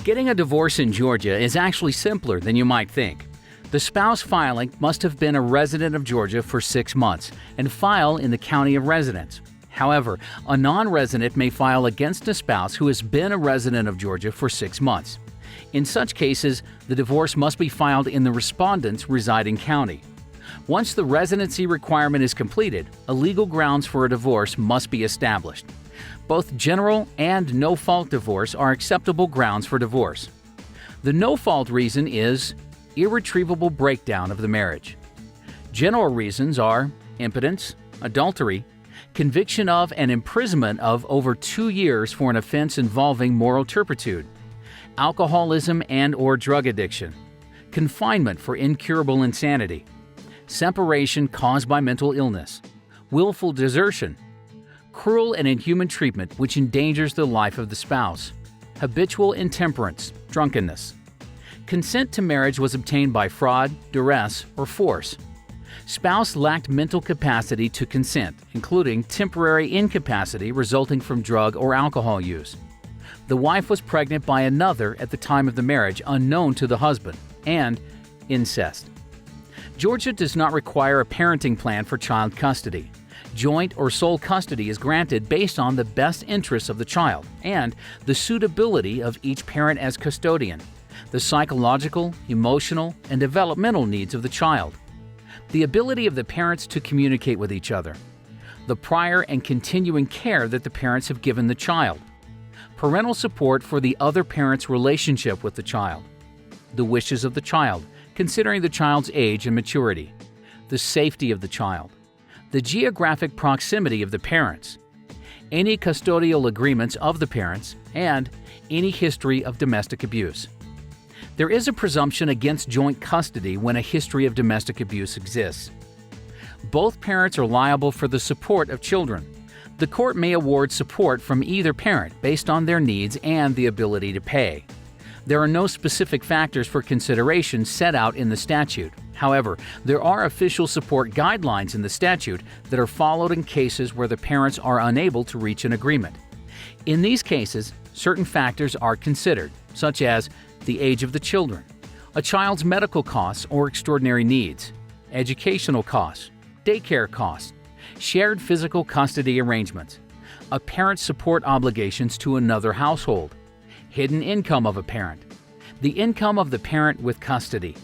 Getting a divorce in Georgia is actually simpler than you might think. The spouse filing must have been a resident of Georgia for 6 months and file in the county of residence. However, a non-resident may file against a spouse who has been a resident of Georgia for 6 months. In such cases, the divorce must be filed in the respondent's residing county. Once the residency requirement is completed, a legal grounds for a divorce must be established. Both general and no-fault divorce are acceptable grounds for divorce. The no-fault reason is irretrievable breakdown of the marriage. General reasons are impotence, adultery, conviction of and imprisonment of over 2 years for an offense involving moral turpitude, alcoholism and/or drug addiction, confinement for incurable insanity, separation caused by mental illness, willful desertion, cruel and inhuman treatment which endangers the life of the spouse, habitual intemperance, drunkenness. Consent to marriage was obtained by fraud, duress, or force. Spouse lacked mental capacity to consent, including temporary incapacity resulting from drug or alcohol use. The wife was pregnant by another at the time of the marriage unknown to the husband, and incest. Georgia does not require a parenting plan for child custody. Joint or sole custody is granted based on the best interests of the child and the suitability of each parent as custodian, the psychological, emotional, and developmental needs of the child, the ability of the parents to communicate with each other, the prior and continuing care that the parents have given the child, parental support for the other parent's relationship with the child, the wishes of the child, considering the child's age and maturity, the safety of the child, the geographic proximity of the parents, any custodial agreements of the parents, and any history of domestic abuse. There is a presumption against joint custody when a history of domestic abuse exists. Both parents are liable for the support of children. The court may award support from either parent based on their needs and the ability to pay. There are no specific factors for consideration set out in the statute. However, there are official support guidelines in the statute that are followed in cases where the parents are unable to reach an agreement. In these cases, certain factors are considered, such as the age of the children, a child's medical costs or extraordinary needs, educational costs, daycare costs, shared physical custody arrangements, a parent's support obligations to another household, hidden income of a parent, the income of the parent with custody,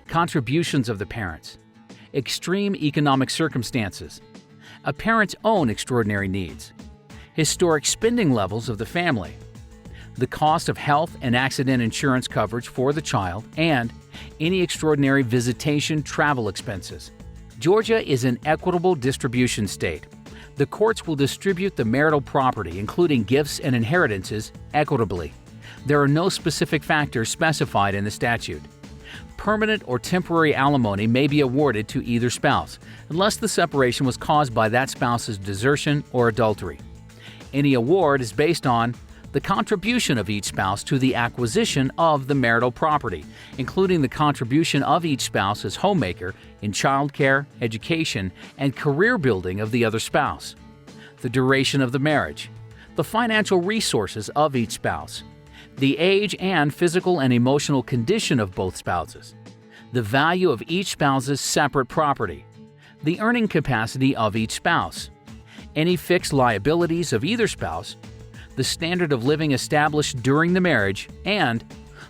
contributions of the parents, extreme economic circumstances, a parent's own extraordinary needs, historic spending levels of the family, the cost of health and accident insurance coverage for the child, and any extraordinary visitation travel expenses. Georgia is an equitable distribution state. The courts will distribute the marital property, including gifts and inheritances, equitably. There are no specific factors specified in the statute. Permanent or temporary alimony may be awarded to either spouse, unless the separation was caused by that spouse's desertion or adultery. Any award is based on the contribution of each spouse to the acquisition of the marital property, including the contribution of each spouse as homemaker in childcare, education, and career building of the other spouse, the duration of the marriage, the financial resources of each spouse, the age and physical and emotional condition of both spouses, the value of each spouse's separate property, the earning capacity of each spouse, any fixed liabilities of either spouse, the standard of living established during the marriage, and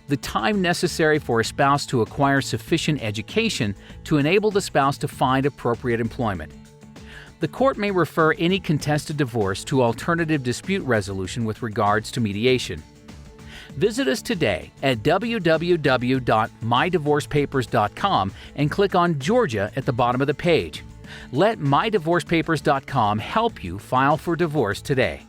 the time necessary for a spouse to acquire sufficient education to enable the spouse to find appropriate employment. The court may refer any contested divorce to alternative dispute resolution with regards to mediation. Visit us today at www.mydivorcepapers.com and click on Georgia at the bottom of the page. Let mydivorcepapers.com help you file for divorce today.